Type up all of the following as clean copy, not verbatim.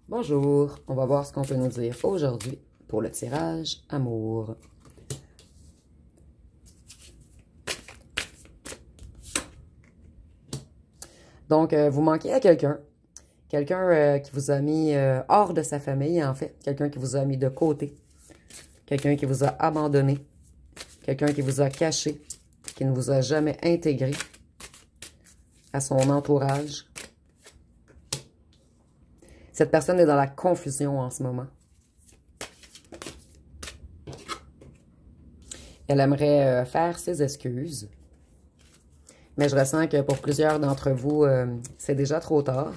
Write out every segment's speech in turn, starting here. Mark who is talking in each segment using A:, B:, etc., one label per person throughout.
A: Bonjour, on va voir ce qu'on peut nous dire aujourd'hui pour le tirage amour. Donc, vous manquez à quelqu'un. Quelqu'un qui vous a mis hors de sa famille, en fait. Quelqu'un qui vous a mis de côté. Quelqu'un qui vous a abandonné. Quelqu'un qui vous a caché. Qui ne vous a jamais intégré à son entourage. Cette personne est dans la confusion en ce moment. Elle aimerait faire ses excuses. Mais je ressens que pour plusieurs d'entre vous, c'est déjà trop tard.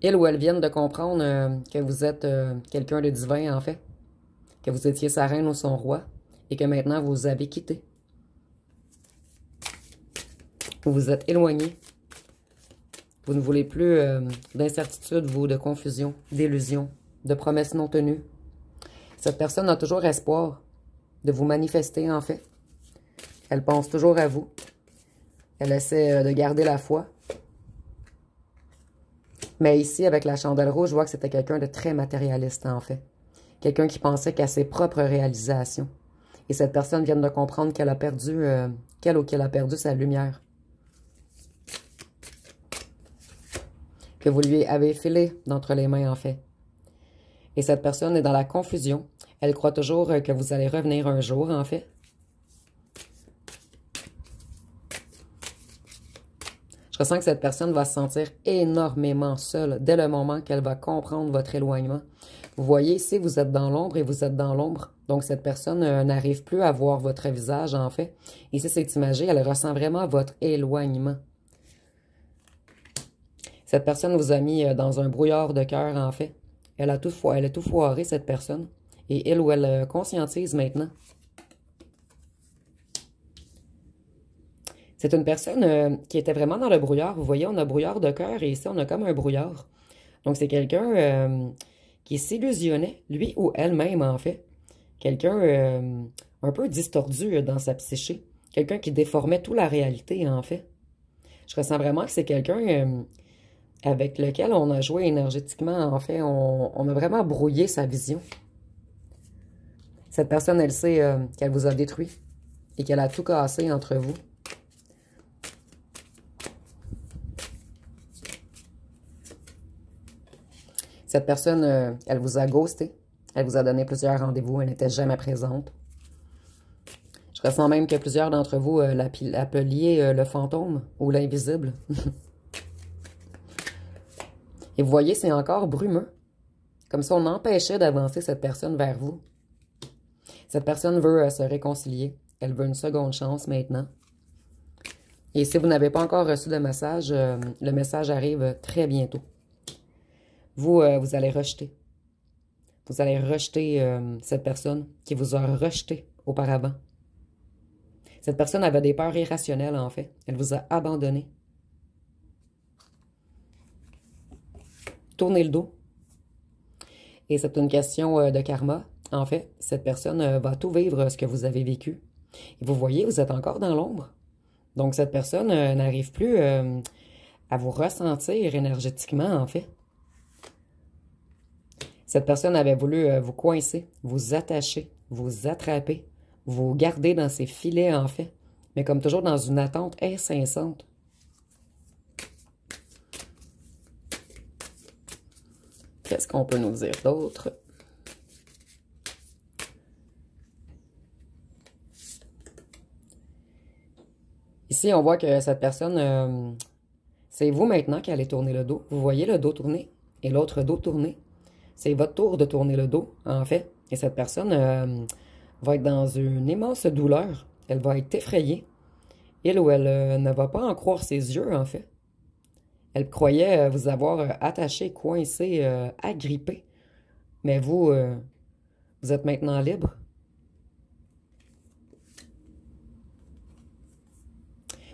A: Il ou elle viennent de comprendre que vous êtes quelqu'un de divin, en fait. Que vous étiez sa reine ou son roi. Et que maintenant, vous vous avez quitté. Vous vous êtes éloigné. Vous ne voulez plus d'incertitude, vous, de confusion, d'illusion, de promesses non tenues. Cette personne a toujours espoir de vous manifester, en fait. Elle pense toujours à vous. Elle essaie de garder la foi. Mais ici, avec la chandelle rouge, je vois que c'était quelqu'un de très matérialiste, en fait. Quelqu'un qui pensait qu'à ses propres réalisations. Et cette personne vient de comprendre qu'elle a perdu, qu'elle a perdu sa lumière. Que vous lui avez filé d'entre les mains, en fait. Et cette personne est dans la confusion. Elle croit toujours que vous allez revenir un jour, en fait. Je ressens que cette personne va se sentir énormément seule dès le moment qu'elle va comprendre votre éloignement. Vous voyez, ici, vous êtes dans l'ombre et vous êtes dans l'ombre. Donc, cette personne n'arrive plus à voir votre visage, en fait. Ici, c'est imagé, elle ressent vraiment votre éloignement. Cette personne vous a mis dans un brouillard de cœur, en fait. Elle a tout foiré, cette personne. Et il ou elle conscientise maintenant. C'est une personne qui était vraiment dans le brouillard. Vous voyez, on a brouillard de cœur et ici, on a comme un brouillard. Donc, c'est quelqu'un qui s'illusionnait, lui ou elle-même, en fait. Quelqu'un un peu distordu dans sa psyché. Quelqu'un qui déformait toute la réalité, en fait. Je ressens vraiment que c'est quelqu'un avec lequel on a joué énergétiquement, en fait. On a vraiment brouillé sa vision. Cette personne, elle sait qu'elle vous a détruit et qu'elle a tout cassé entre vous. Cette personne, elle vous a ghosté. Elle vous a donné plusieurs rendez-vous. Elle n'était jamais présente. Je ressens même que plusieurs d'entre vous l'appeliez le fantôme ou l'invisible. Et vous voyez, c'est encore brumeux. Comme si on empêchait d'avancer cette personne vers vous. Cette personne veut se réconcilier. Elle veut une seconde chance maintenant. Et si vous n'avez pas encore reçu de message, le message arrive très bientôt. Vous, vous allez rejeter. Vous allez rejeter cette personne qui vous a rejeté auparavant. Cette personne avait des peurs irrationnelles, en fait. Elle vous a abandonné. Tournez le dos. Et c'est une question de karma. En fait, cette personne va tout vivre ce que vous avez vécu. Et vous voyez, vous êtes encore dans l'ombre. Donc, cette personne n'arrive plus à vous ressentir énergétiquement, en fait. Cette personne avait voulu vous coincer, vous attacher, vous attraper, vous garder dans ses filets, en fait. Mais comme toujours, dans une attente incessante. Qu'est-ce qu'on peut nous dire d'autre? Ici, on voit que cette personne, c'est vous maintenant qui allez tourner le dos. Vous voyez le dos tourner et l'autre dos tourner. C'est votre tour de tourner le dos, en fait. Et cette personne va être dans une immense douleur. Elle va être effrayée. Il ou elle ne va pas en croire ses yeux, en fait. Elle croyait vous avoir attaché, coincé, agrippé. Mais vous, vous êtes maintenant libre.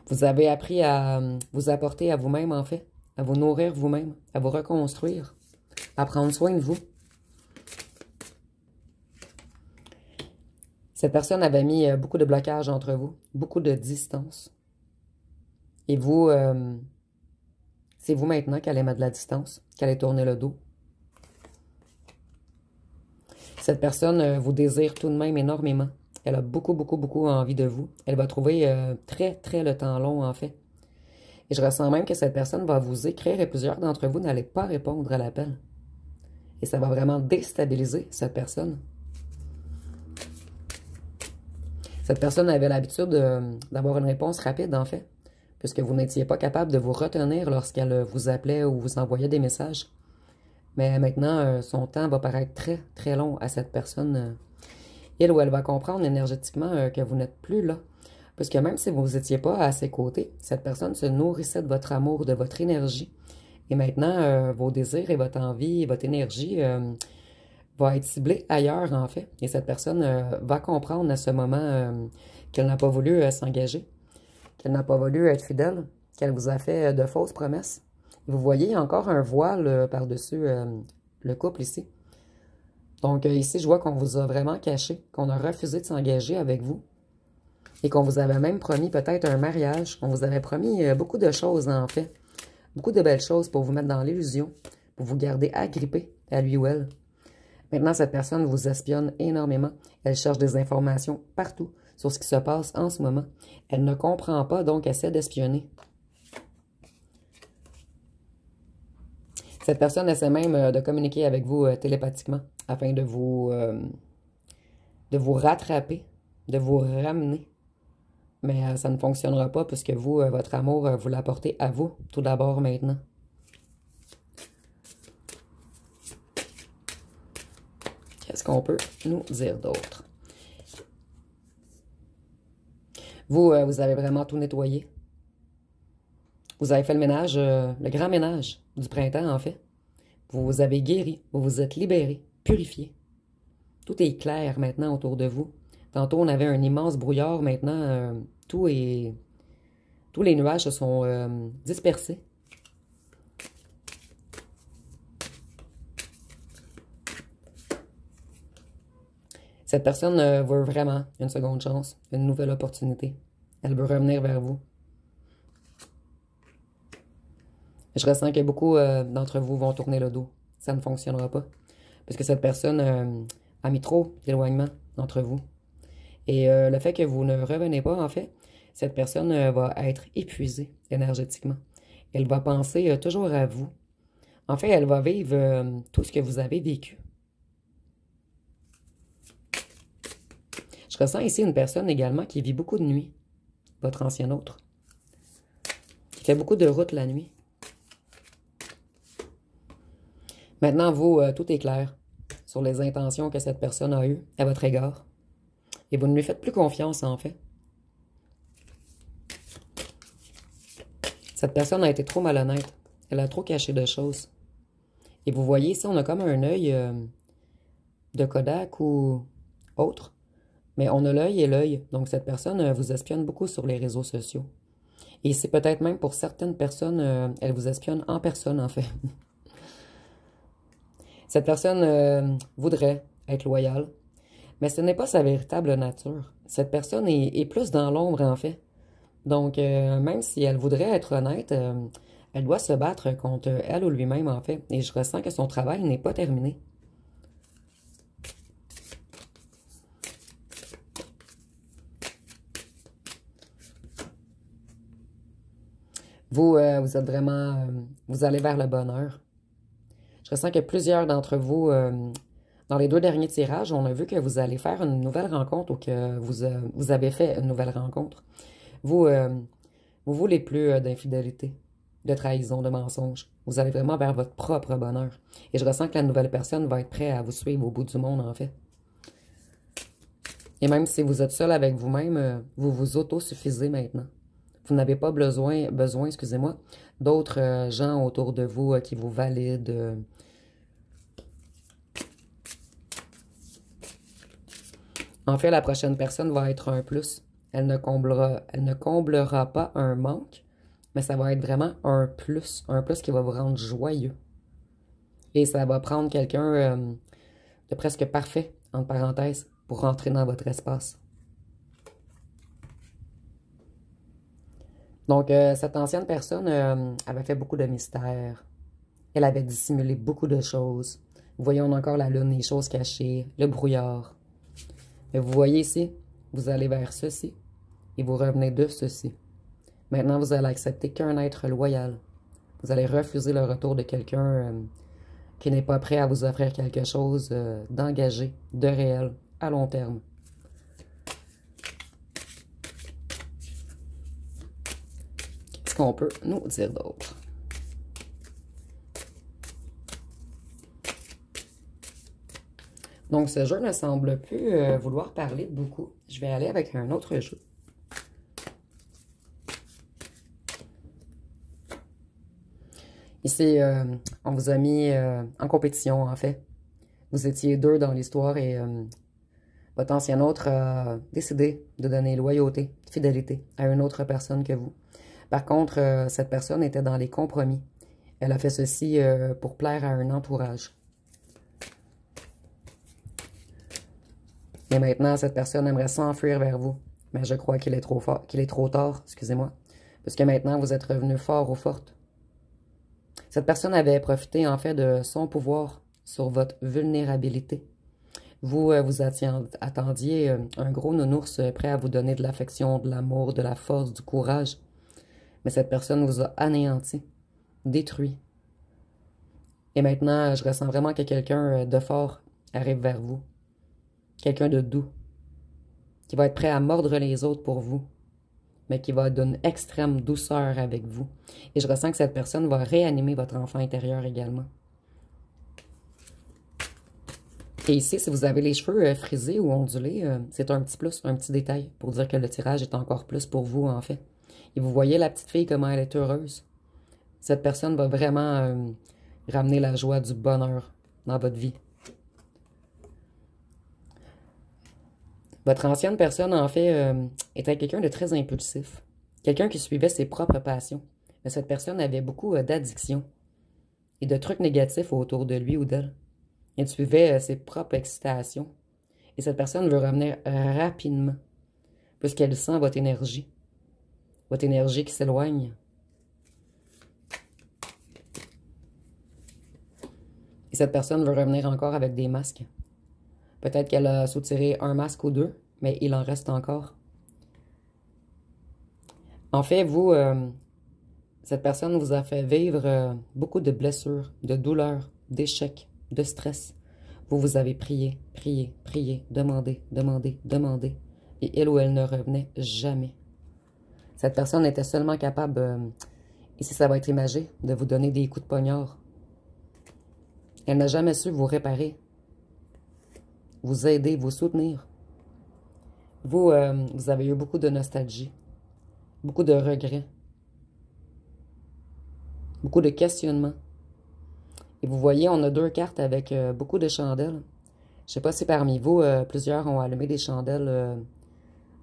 A: Vous avez appris à vous apporter à vous-même, en fait. À vous nourrir vous-même, à vous reconstruire, à prendre soin de vous. Cette personne avait mis beaucoup de blocages entre vous, beaucoup de distance. Et vous, c'est vous maintenant qui allez mettre de la distance, qui allez tourner le dos. Cette personne vous désire tout de même énormément. Elle a beaucoup, beaucoup, beaucoup envie de vous. Elle va trouver très, très le temps long, en fait. Et je ressens même que cette personne va vous écrire et plusieurs d'entre vous n'allez pas répondre à l'appel. Et ça va vraiment déstabiliser cette personne. Cette personne avait l'habitude d'avoir une réponse rapide, en fait, puisque vous n'étiez pas capable de vous retenir lorsqu'elle vous appelait ou vous envoyait des messages. Mais maintenant, son temps va paraître très, très long à cette personne. Il ou elle va comprendre énergétiquement que vous n'êtes plus là. Parce que même si vous n'étiez pas à ses côtés, cette personne se nourrissait de votre amour, de votre énergie. Et maintenant, vos désirs et votre envie et votre énergie va être ciblée ailleurs, en fait. Et cette personne va comprendre à ce moment qu'elle n'a pas voulu s'engager, qu'elle n'a pas voulu être fidèle, qu'elle vous a fait de fausses promesses. Vous voyez, il y a encore un voile par-dessus le couple ici. Donc ici, je vois qu'on vous a vraiment caché, qu'on a refusé de s'engager avec vous et qu'on vous avait même promis peut-être un mariage, qu'on vous avait promis beaucoup de choses en fait, beaucoup de belles choses pour vous mettre dans l'illusion, pour vous garder agrippé à lui ou elle. Maintenant, cette personne vous espionne énormément. Elle cherche des informations partout sur ce qui se passe en ce moment. Elle ne comprend pas, donc essaie d'espionner. Cette personne essaie même de communiquer avec vous télépathiquement afin de vous rattraper, de vous ramener. Mais ça ne fonctionnera pas puisque vous, votre amour, vous l'apportez à vous tout d'abord maintenant. Qu'est-ce qu'on peut nous dire d'autre? Vous, vous avez vraiment tout nettoyé. Vous avez fait le ménage, le grand ménage du printemps, en fait. Vous vous avez guéri, vous vous êtes libéré, purifié. Tout est clair maintenant autour de vous. Tantôt, on avait un immense brouillard. Maintenant, tous les nuages se sont dispersés. Cette personne veut vraiment une seconde chance, une nouvelle opportunité. Elle veut revenir vers vous. Je ressens que beaucoup d'entre vous vont tourner le dos. Ça ne fonctionnera pas. Parce que cette personne a mis trop d'éloignement entre vous. Et le fait que vous ne revenez pas, en fait, cette personne va être épuisée énergétiquement. Elle va penser toujours à vous. En fait, elle va vivre tout ce que vous avez vécu. Je ressens ici une personne également qui vit beaucoup de nuit. Votre ancien autre. Qui fait beaucoup de routes la nuit. Maintenant, vous, tout est clair sur les intentions que cette personne a eues à votre égard. Et vous ne lui faites plus confiance, en fait. Cette personne a été trop malhonnête. Elle a trop caché de choses. Et vous voyez, ici, on a comme un œil de Kodak ou autre. Mais on a l'œil et l'œil. Donc, cette personne vous espionne beaucoup sur les réseaux sociaux. Et c'est peut-être même pour certaines personnes, elle vous espionne en personne, en fait. Cette personne voudrait être loyale, mais ce n'est pas sa véritable nature. Cette personne est plus dans l'ombre, en fait. Donc, même si elle voudrait être honnête, elle doit se battre contre elle ou lui-même, en fait. Et je ressens que son travail n'est pas terminé. Vous, vous êtes vraiment... vous allez vers le bonheur. Je ressens que plusieurs d'entre vous, dans les 2 derniers tirages, on a vu que vous allez faire une nouvelle rencontre ou que vous avez fait une nouvelle rencontre. Vous, vous voulez plus d'infidélité, de trahison, de mensonge. Vous allez vraiment vers votre propre bonheur. Et je ressens que la nouvelle personne va être prête à vous suivre au bout du monde, en fait. Et même si vous êtes seul avec vous-même, vous vous autosuffisez maintenant. Vous n'avez pas besoin, excusez-moi, d'autres gens autour de vous qui vous valident. En fait, la prochaine personne va être un plus. Elle ne comblera pas un manque, mais ça va être vraiment un plus qui va vous rendre joyeux. Et ça va prendre quelqu'un de presque parfait, entre parenthèses, pour rentrer dans votre espace. Donc, cette ancienne personne avait fait beaucoup de mystères. Elle avait dissimulé beaucoup de choses. Vous voyez, on a encore la lune, les choses cachées, le brouillard. Mais vous voyez ici, vous allez vers ceci et vous revenez de ceci. Maintenant, vous allez accepter qu'un être loyal. Vous allez refuser le retour de quelqu'un qui n'est pas prêt à vous offrir quelque chose d'engagé, de réel, à long terme. Qu'est-ce qu'on peut nous dire d'autre? Donc, ce jeu ne semble plus vouloir parler beaucoup. Je vais aller avec un autre jeu. Ici, on vous a mis en compétition, en fait. Vous étiez deux dans l'histoire et votre ancien autre a décidé de donner loyauté, fidélité à une autre personne que vous. Par contre, cette personne était dans les compromis. Elle a fait ceci pour plaire à un entourage. Et maintenant, cette personne aimerait s'enfuir vers vous. Mais je crois qu'il est trop fort, qu'il est trop tard, excusez-moi. Parce que maintenant, vous êtes revenu fort ou forte. Cette personne avait profité, en fait, de son pouvoir sur votre vulnérabilité. Vous, vous attendiez un gros nounours prêt à vous donner de l'affection, de l'amour, de la force, du courage. Mais cette personne vous a anéanti, détruit. Et maintenant, je ressens vraiment que quelqu'un de fort arrive vers vous. Quelqu'un de doux, qui va être prêt à mordre les autres pour vous, mais qui va être d'une extrême douceur avec vous. Et je ressens que cette personne va réanimer votre enfant intérieur également. Et ici, si vous avez les cheveux frisés ou ondulés, c'est un petit plus, un petit détail pour dire que le tirage est encore plus pour vous, en fait. Et vous voyez la petite fille, comment elle est heureuse. Cette personne va vraiment ramener la joie, du bonheur dans votre vie. Votre ancienne personne, en fait, était quelqu'un de très impulsif. Quelqu'un qui suivait ses propres passions. Mais cette personne avait beaucoup d'addictions et de trucs négatifs autour de lui ou d'elle. Elle suivait ses propres excitations. Et cette personne veut revenir rapidement, puisqu'elle sent votre énergie qui s'éloigne. Et cette personne veut revenir encore avec des masques. Peut-être qu'elle a soutiré un masque ou deux, mais il en reste encore. En fait, vous, cette personne vous a fait vivre beaucoup de blessures, de douleurs, d'échecs, de stress. Vous avez prié, prié, prié, demandé, demandé, demandé. Et elle ou elle ne revenait jamais. Cette personne était seulement capable, ici ça va être imagé, de vous donner des coups de poignard. Elle n'a jamais su vous réparer, vous aider, vous soutenir. Vous, vous avez eu beaucoup de nostalgie, beaucoup de regrets, beaucoup de questionnements. Et vous voyez, on a deux cartes avec beaucoup de chandelles. Je ne sais pas si parmi vous, plusieurs ont allumé des chandelles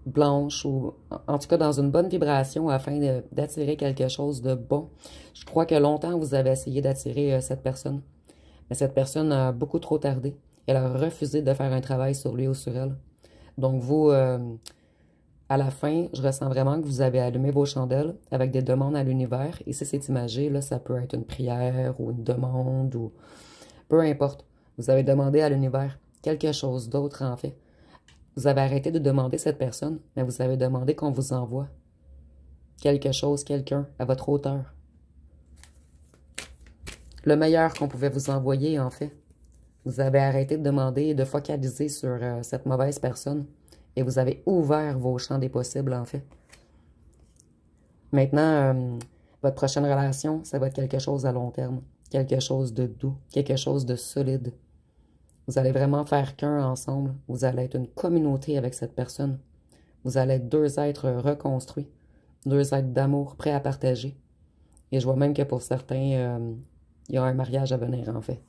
A: blanches ou en tout cas dans une bonne vibration afin d'attirer quelque chose de bon. Je crois que longtemps, vous avez essayé d'attirer cette personne. Mais cette personne a beaucoup trop tardé. Elle a refusé de faire un travail sur lui ou sur elle. Donc vous, à la fin, je ressens vraiment que vous avez allumé vos chandelles avec des demandes à l'univers. Et si c'est imagé, là, ça peut être une prière ou une demande ou peu importe. Vous avez demandé à l'univers quelque chose d'autre en fait. Vous avez arrêté de demander cette personne, mais vous avez demandé qu'on vous envoie quelque chose, quelqu'un à votre hauteur. Le meilleur qu'on pouvait vous envoyer en fait. Vous avez arrêté de demander et de focaliser sur cette mauvaise personne. Et vous avez ouvert vos champs des possibles, en fait. Maintenant, votre prochaine relation, ça va être quelque chose à long terme. Quelque chose de doux, quelque chose de solide. Vous allez vraiment faire qu'un ensemble. Vous allez être une communauté avec cette personne. Vous allez être deux êtres reconstruits. Deux êtres d'amour prêts à partager. Et je vois même que pour certains, il y a un mariage à venir, en fait.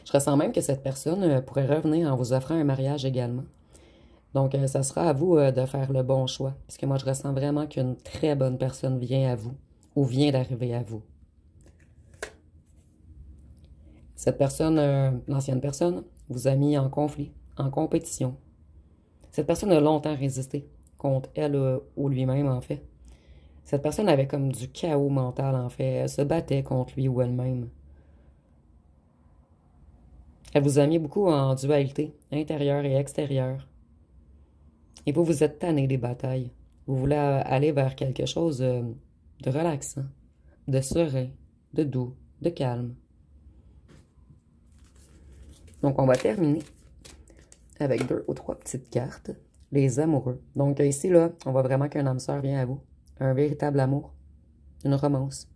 A: Je ressens même que cette personne pourrait revenir en vous offrant un mariage également. Donc, ça sera à vous de faire le bon choix. Parce que moi, je ressens vraiment qu'une très bonne personne vient à vous ou vient d'arriver à vous. Cette personne, l'ancienne personne, vous a mis en conflit, en compétition. Cette personne a longtemps résisté contre elle ou lui-même, en fait. Cette personne avait comme du chaos mental, en fait. Elle se battait contre lui ou elle-même. Elle vous a mis beaucoup en dualité, intérieure et extérieure. Et vous, vous êtes tanné des batailles. Vous voulez aller vers quelque chose de relaxant, de serein, de doux, de calme. Donc, on va terminer avec 2 ou 3 petites cartes. Les amoureux. Donc, ici, là, on voit vraiment qu'un âme sœur vient à vous. Un véritable amour. Une romance.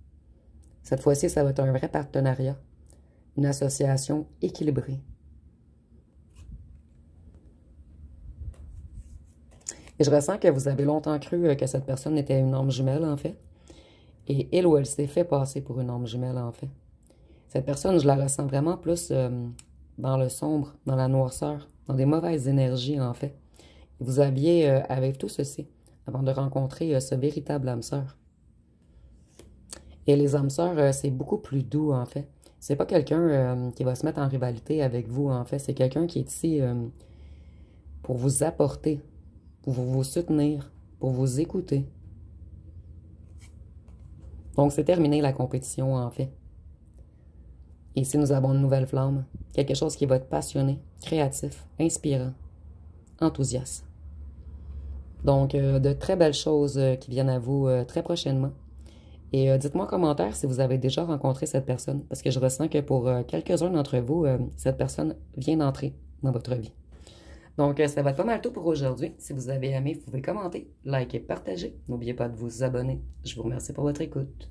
A: Cette fois-ci, ça va être un vrai partenariat. Une association équilibrée. Et je ressens que vous avez longtemps cru que cette personne était une âme jumelle, en fait. Et elle ou elle s'est fait passer pour une âme jumelle, en fait. Cette personne, je la ressens vraiment plus dans le sombre, dans la noirceur, dans des mauvaises énergies, en fait. Vous aviez avec tout ceci, avant de rencontrer ce véritable âme sœur. Et les âmes sœurs, c'est beaucoup plus doux, en fait. C'est pas quelqu'un qui va se mettre en rivalité avec vous, en fait. C'est quelqu'un qui est ici pour vous apporter, pour vous soutenir, pour vous écouter. Donc, c'est terminé la compétition, en fait. Et ici, nous avons une nouvelle flamme. Quelque chose qui va être passionné, créatif, inspirant, enthousiaste. Donc, de très belles choses qui viennent à vous très prochainement. Et dites-moi en commentaire si vous avez déjà rencontré cette personne, parce que je ressens que pour quelques-uns d'entre vous, cette personne vient d'entrer dans votre vie. Donc, ça va être pas mal tout pour aujourd'hui. Si vous avez aimé, vous pouvez commenter, liker, partager. N'oubliez pas de vous abonner. Je vous remercie pour votre écoute.